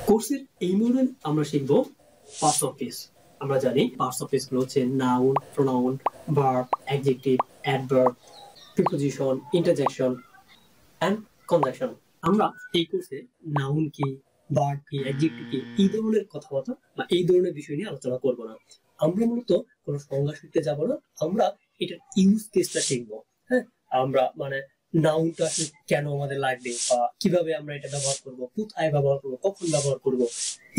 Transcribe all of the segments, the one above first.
কোর্সের এই মডিউলে আমরা শিখব পার্টস অফ স্পিচ। আমরা জানি পার্টস অফ স্পিচ গুলো হচ্ছে noun, pronoun, verb, adjective, adverb, preposition, interjection and conjunction. আমরা এই কোর্সে নাউন কি, ভার্ব কি, অ্যাডজেক্টিভ কি এই ধরনের কথাবার্তা বা এই ধরনের বিষয় নিয়ে আলোচনা করব না। আমরা মূলত কোনো সংজ্ঞা শিখতে যাব না, আমরা এটার ইউজ কেসটা শিখবো। হ্যাঁ, আমরা মানে নাউনটা আসলে কেন আমাদের লাগবে বা কিভাবে আমরা এটা ব্যবহার করব, কোথায় ব্যবহার করব, কখন ব্যবহার করব,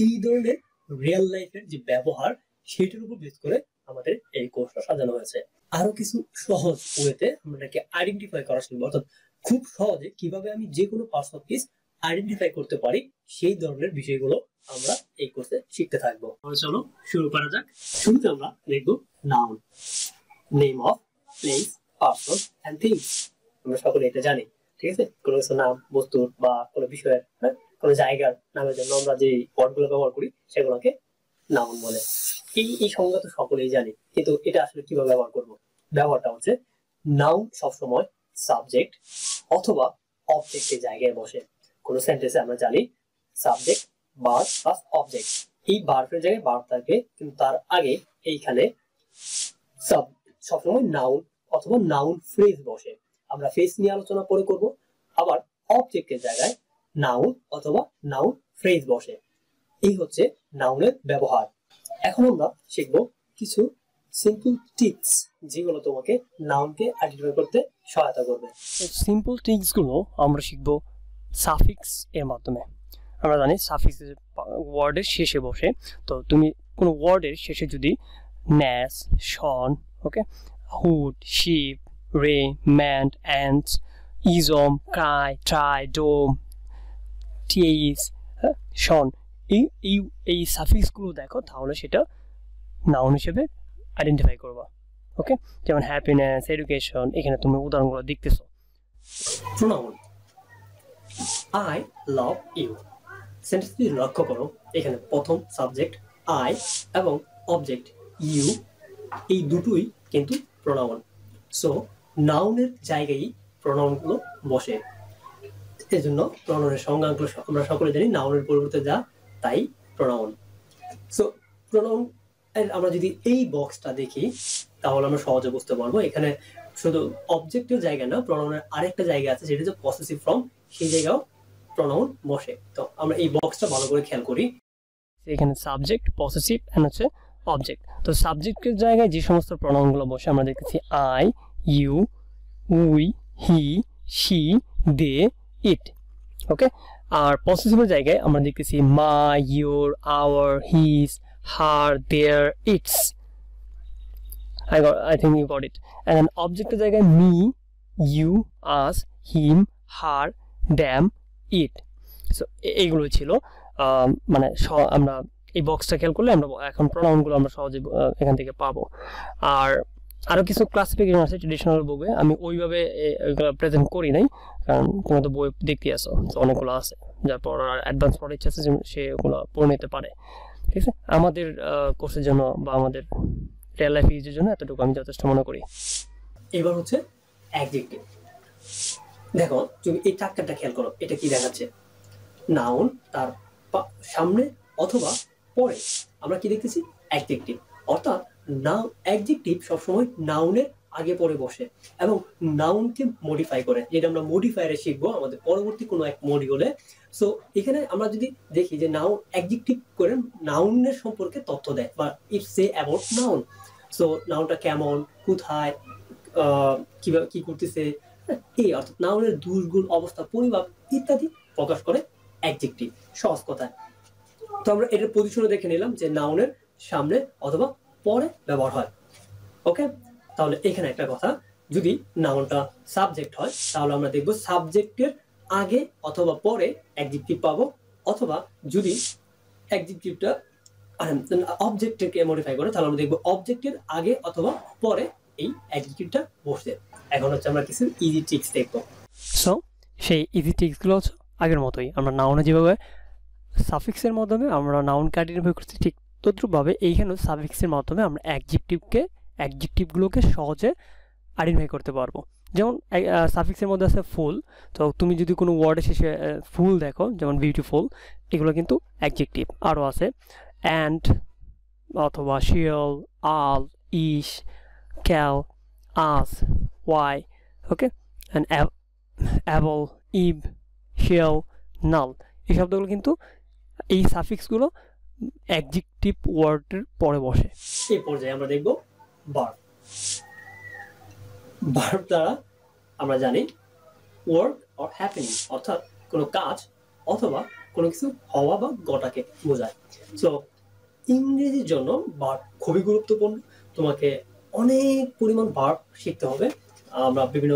এই ধরনের রিয়েল লাইফের যে ব্যবহার সেটার উপর বেস করে আমাদের এই কোর্সটা সাজানো হয়েছে। আরো কিছু সহজ ওয়েতে আমরা এটাকে আইডেন্টিফাই করা শিখবো, অর্থাৎ খুব সহজে কিভাবে আমি যে কোনো পার্টস অফ স্পিচ আইডেন্টিফাই করতে পারি সেই ধরনের বিষয়গুলো আমরা এই কোর্সে শিখতে থাকবো। চলো শুরু করা যাক। শুরুতে আমরা দেখবো noun, name of place, person and things. আমরা সকলে এটা জানি, ঠিক আছে? কোনো কিছু নাম, বস্তুর বা কোনো বিষয়ের, কোনো জায়গার নামের জন্য আমরা যে ওয়ার্ডগুলো ব্যবহার করি সেগুলোকে নাউন বলে। এই সংজ্ঞা তো সকলেই জানি, কিন্তু এটা আসলে কিভাবে ব্যবহার করব? ব্যবহারটা হচ্ছে নাউন সবসময় সাবজেক্ট অথবা অবজেক্টের জায়গায় বসে। কোন সেন্টেন্সে আমরা জানি সাবজেক্ট, ভার্ব প্লাস অবজেক্ট। এই ভার্বের জায়গায় ভার্ব থাকে, কিন্তু তার আগে এইখানে সবসময় নাউন অথবা নাউন ফ্রেজ বসে। আমরা ফ্রেজ নিয়ে আলোচনা পরে করব। আবার অবজেক্টের জায়গায় নাউন অথবা নাউন ফ্রেজ বসে। এই হচ্ছে নাউনের ব্যবহার। এখন আমরা শিখব কিছু সিম্পল টিপস যেগুলো তোমাকে নাউনকে আইডেন্টিফাই করতে সহায়তা করবে। সিম্পল টিপস গুলো আমরা শিখব সাফিক্স এর মাধ্যমে। আমরা জানি সাফিক্স ওয়ার্ডের শেষে বসে। তো তুমি কোনো ওয়ার্ডের শেষে যদি ন্যাস, শন, ওকে, হুড, শিপ, রে, ম্যান্ড, অ্যান্ডস, ইজম, ক্রাই, ট্রাই, ডোম, টিএইস, শন, এই সাফিক্সগুলো দেখো, তাহলে সেটা নাউন হিসেবে আইডেন্টিফাই করবা। ওকে, যেমন হ্যাপিনেস, এডুকেশন, এখানে তুমি উদাহরণগুলো দেখতেছো। Pronoun, I love you. সেন্টেন্সটি লক্ষ্য করো, এখানে প্রথম সাবজেক্ট আই এবং অবজেক্ট ইউ, এই দুটোই কিন্তু প্রোনাউন। সো নাউনের জায়গায় প্রোনাউনগুলো বসে। এই জন্য প্রোনাউনের সংজ্ঞাগুলো আমরা সকলে জানি, নাউনের পরিবর্তে যা তাই প্রোনাউন। সো প্রোনাউন আমরা যদি এই বক্সটা দেখি তাহলে আমরা সহজে বুঝতে পারবো এখানে শুধু অবজেক্টের জায়গা না, প্রোনাউনের আরেকটা জায়গা আছে, সেটা হচ্ছে পসেসিভ ফর্ম, সেই জায়গাও প্রোনাউন বসে। তো আমরা এই বক্সটা ভালো করে খেয়াল করি। এখানে সাবজেক্ট, পসেসিভ এন্ড হচ্ছে অবজেক্ট। তো সাবজেক্টের জায়গায় যে সমস্ত প্রোনাউনগুলো বসে আমরা দেখতেছি I, you, we, he, she, they, it. Okay, আর পসেসিভের জায়গায় আমরা দেখতেছি my, your, our, his, her, their, its. I think you got it. And then objecটের জায়গায় me, you, us, him, her, them, it. So এইগুলো ছিল মানে আমরা এই বক্সটা খেয়াল করলে আমরা এখন প্রোনাউনগুলো আমরা সহজে এখান থেকে পাবো। আর আরো কিছু ক্লাসিফিকেশন আছে ট্রেডিশনাল বইয়ে, আমি ওইভাবে এগুলো প্রেজেন্ট করি নাই, কারণ তুমি তো বই দেখতে আসো, তো অনেকগুলো আছে, যার পর অ্যাডভান্স পড়ার ইচ্ছা আছে সে ওগুলো পড়ে নিতে পারে। ঠিক আছে, আমাদের কোর্সের জন্য বা আমাদের রিয়েল লাইফ ইউজের জন্য এতটুকু আমি যথেষ্ট মনে করি। এবার হচ্ছে অ্যাডজেক্টিভ। দেখো তুমি এই চারটা খেয়াল করো, এটা কি দেখাচ্ছে? নাউন, তার সামনে অথবা পরে আমরা কি দেখতেছি? অ্যাডজেক্টিভ। অর্থাৎ অ্যাডজেক্টিভ সবসময় নাউনের আগে পরে বসে এবং নাউনকে মডিফাই করে, যেটা আমরা মডিফায়ারে শিখবো আমাদের পরবর্তী কোনো এক মডিউলে। সো এখানে আমরা যদি দেখি যে নাউন অ্যাডজেক্টিভ করে নাউনের সম্পর্কে তথ্য দেয় বা ইট সে অ্যাবাউট নাউন। সো নাউনটা কেমন, কোথায়, কিভাবে, কি করতেছে, এই অর্থাৎ নাউনের দুর্গুণ, অবস্থা, পরিমাপ ইত্যাদি প্রকাশ করে অ্যাডজেক্টিভ, সহজ কথায়। তো আমরা এটার পজিশনে দেখে নিলাম যে নাউনের সামনে অথবা পরে ব্যবহার হয়। ওকে, তাহলে এখানে একটা কথা, যদি নাউনটা সাবজেক্ট হয় তাহলে আমরা দেখবো সাবজেক্টের আগে অথবা পরে অ্যাডজেক্টিভ পাবো, অথবা যদি অ্যাডজেক্টিভটা অবজেক্টকে মডিফাই করে তাহলে আমরা দেখবো অবজেক্টের আগে অথবা পরে এই অ্যাডজেক্টিভটা বসে। এখন হচ্ছে আমরা কিছু ইজি ট্রিক্স দেখবো। সো সেই ইজি ট্রিক্সগুলো হচ্ছে আগের মতোই, আমরা নাউনে যেভাবে সাফিক্সের মাধ্যমে আমরা নাউনকে আইডেন্টিফাই করছি, ঠিক তদ্রূপভাবে এইখানেও সাফিক্সের মাধ্যমে আমরা অ্যাডজেক্টিভগুলোকে সহজে আইডেন্টিফাই করতে পারবো। যেমন সাফিক্সের মধ্যে আছে ফুল, তো তুমি যদি কোনো ওয়ার্ডের শেষে ফুল দেখো, যেমন বিউটিফুল, এগুলো কিন্তু অ্যাডজেক্টিভ। আরও আছে অ্যান্ড অথবা শিয়াল, আল, ইশ, ক্যাল, আস, ওয়াই, ওকে, অ্যান্ড অ্যাবল, ইব, শিয়াল, নাল, এই শব্দগুলো কিন্তু এই সাফিক্সগুলো অ্যাডজেক্টিভ ওয়ার্ডের পরে বসে। এই পর্যায়ে আমরা দেখব ভার্ব। ভার্ব দ্বারা আমরা জানি ওয়ার্ক অর হ্যাপেনিং, অর্থাৎ কোনো কাজ অথবা কোনো কিছু হওয়া বা ঘটাকে বোঝায়। সো ইংরেজির জন্য ভার্ব খুবই গুরুত্বপূর্ণ। তোমাকে অনেক পরিমাণ ভার্ব শিখতে হবে। আমরা বিভিন্ন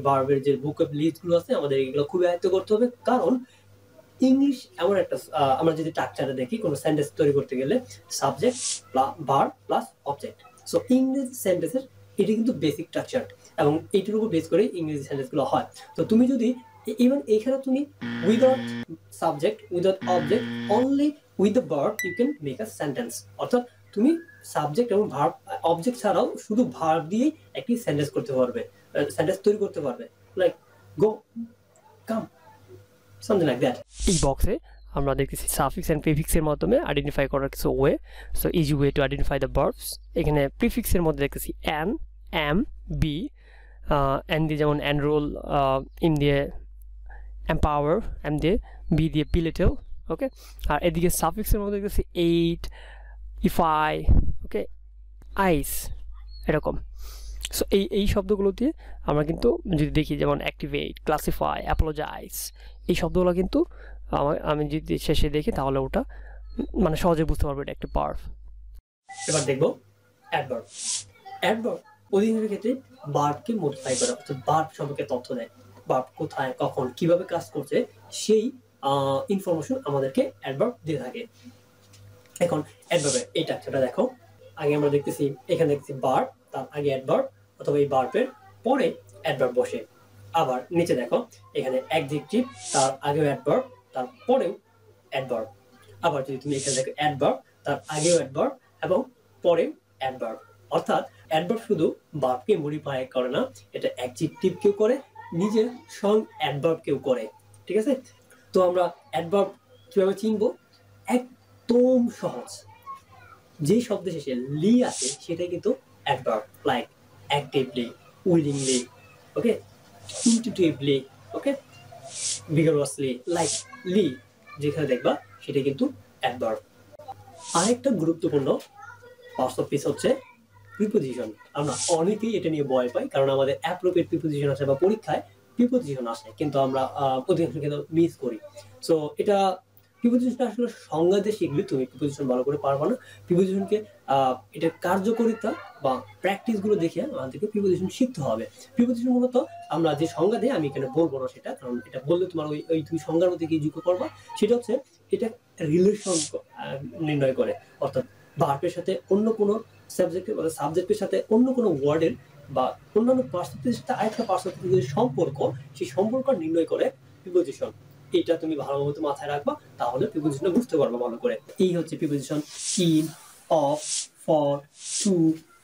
ভার্বের যে ভোকাব লিস্টগুলো আছে আমাদের এগুলো খুবই আয়ত্ত করতে হবে, কারণ ইংলিশ এমন একটা আমরা যদি স্ট্রাকচারে দেখি কোনো সেন্টেন্স তৈরি করতে গেলে subject verb plus object. So ইংরেজি সেন্টেন্সের এটি কিন্তু বেসিক স্ট্রাকচার এবং এটির উপর বেস করে ইংরেজি সেন্টেন্সগুলো হয়। তো তুমি যদি ইভেন এইখানে তুমি without subject without object only with the verb you can make a sentence, অর্থাৎ তুমি সাবজেক্ট এবং ভার্ব অবজেক্ট ছাড়াও শুধু ভার্ব দিয়েই একটি সেন্টেন্স করতে পারবে, সেন্টেন্স তৈরি করতে পারবে, like go, come, something like that. এই বক্সে আমরা দেখতেছি সাফিক্স অ্যান্ড প্রিফিক্সের মাধ্যমে আইডেন্টিফাই করার কিছু way. So easy way to identify the verbs. এখানে প্রিফিক্সের মধ্যে দেখতেছি অ্যান, এম, বি, এন দিয়ে যেমন এনরোল, ইম দিয়ে এম্পাওয়ার, এম দিয়ে, বি দিয়ে বিলিটল, ওকে। আর এদিকে সাফিক্সের মধ্যে দেখতেছি এইট, ইফাই, ওকে, আইস, এরকম। সো এই শব্দগুলো দিয়ে আমরা কিন্তু যদি দেখি যেমন অ্যাক্টিভেট, ক্লাসিফাই, অ্যাপোলোজাইজ, এই শব্দগুলো কিন্তু আমি যদি শেষে দেখি তাহলে ওটা মানে সহজে বুঝতে পারবো এটা একটা ভার্ব। এবার দেখবো অ্যাডভার্ব। অ্যাডভার্ব অধিকাংশ ক্ষেত্রে ভার্বকে মডিফাই করে, অর্থাৎ ভার্ব সম্পর্কে তথ্য দেয়। ভার্ব কোথায়, কখন, কিভাবে কাজ করছে সেই ইনফরমেশন আমাদেরকে অ্যাডভার্ব দিয়ে থাকে। এখন অ্যাডভার্বের এই স্ট্রাকচারটা দেখো। আগে আমরা দেখতেছি এখানে দেখতেছি ভার্ব, তার আগে অ্যাডভার্ব অথবা এই ভার্বের পরে অ্যাডভার্ব বসে। আবার নিচে দেখো এখানে অ্যাডজেক্টিভ, তার আগেও অ্যাডভার্ব, তার পরেও অ্যাডভার্ব। আবার যদি তুমি এখানে দেখো অ্যাডভার্ব, তার আগেও অ্যাডভার্ব এবং পরেও অ্যাডভার্ব। অর্থাৎ অ্যাডভার্ব শুধু ভার্বকে মডিফাই করে না, এটা অ্যাডজেক্টিভকেও করে, নিজের সং অ্যাডভার্বকেও করে। ঠিক আছে? তো আমরা অ্যাডভার্ব কিভাবে চিনবো? একদম সহজ, যে শব্দ শেষে লি আছে সেটাই কিন্তু অ্যাডভার্ব, লাইক অ্যাক্টিভলি, উইলিংলি, ওকে, ইন্টুইটিভলি, ওকে, ভিগারাসলি, লাইক লি, যেখানে দেখবা সেটা কিন্তু অ্যাডভার্ব। আরেকটা গুরুত্বপূর্ণ পার্টস অফ স্পিচ হচ্ছে প্রিপোজিশন। আমরা অনেকেই এটা নিয়ে ভয় পাই, কারণ আমাদের অ্যাপ্রোপ্রিয়েট প্রিপোজিশন আসে বা পরীক্ষায় প্রিপোজিশন আসে, কিন্তু আমরা অধিকাংশ ক্ষেত্রে মিস করি। সো এটা প্রিপোজিশনটা আসলে সংজ্ঞা দিয়ে শিখলে তুমি প্রিপোজিশন ভালো করে পারবা না। প্রিপোজিশনকে এটার কার্যকারিতা বা প্র্যাকটিসগুলো দেখে আমাদেরকে প্রিপোজিশন শিখতে হবে। প্রিপোজিশন মূলত আমরা যে সংজ্ঞা দিই, আমি এখানে বলবো না সেটা, কারণ এটা বললে তোমার ওই তুমি সংজ্ঞার মধ্যে গিয়ে যুক্ত করবা। সেটা হচ্ছে এটা রিলেশন নির্ণয় করে, অর্থাৎ ভার্বের সাথে অন্য কোনো সাবজেক্টের সাথে অন্য কোনো ওয়ার্ডের বা অন্যান্য পার্সেন্টেজের সাথে আরেকটা পার্সেন্টেজের সম্পর্ক, সেই সম্পর্ক নির্ণয় করে প্রিপোজিশন। এটা তুমি ভালো মতো মাথায় রাখবা, তাহলে প্রিপোজিশনটা বুঝতে পারবা ভালো করে। এই হচ্ছে preposition: in, of, for, to,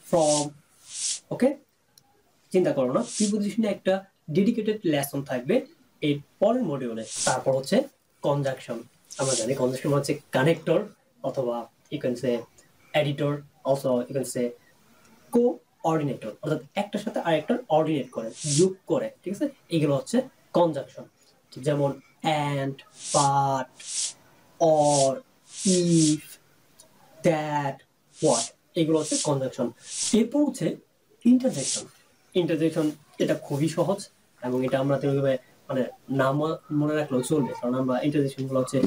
from, okay. চিন্তা করো না, প্রিপোজিশনে একটা ডেডিকেটেড লেসন থাকবে এই পরের মডিউলে। তারপর হচ্ছে কনজাংশন। আমরা জানি কনজাংশন হচ্ছে কানেক্টর অথবা you can say editor, also you can say coordinator, অর্থাৎ একটার সাথে আরেকটার অর্ডিনেট করে, যোগ করে। ঠিক আছে, এইগুলো হচ্ছে কনজাংশন। যেমন and, but, or, if, that, what, এগুলো হচ্ছে কনজাংশন। এরপর হচ্ছে ইন্টারজেকশন। ইন্টারজেকশন এটা খুবই সহজ এবং এটা আমরা তেমনিভাবে মানে নাম মনে রাখলেও চলবে, কারণ আমরা ইন্টারজেকশন গুলো হচ্ছে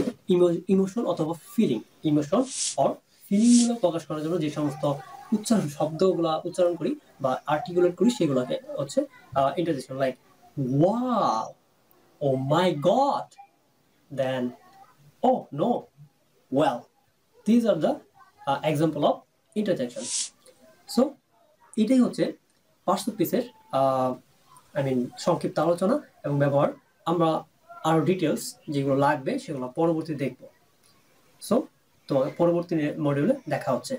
ইমোশন অথবা ফিলিং, ইমোশন অর ফিলিং গুলো প্রকাশ করার জন্য যে সমস্ত উচ্চারণ শব্দগুলা উচ্চারণ করি বা আর্টিকুলেট করি সেগুলোকে হচ্ছে interjection. Like wow, oh my god, then oh no, well, these are the example of interjection. So এটাই হচ্ছে পার্টস অফ স্পিচের সংক্ষিপ্ত আলোচনা এবং ব্যবহার। আমরা আরো ডিটেলস যেগুলো লাগবে সেগুলো পরবর্তী দেখব। সো তোমার পরবর্তী মডিউলে দেখা হচ্ছে।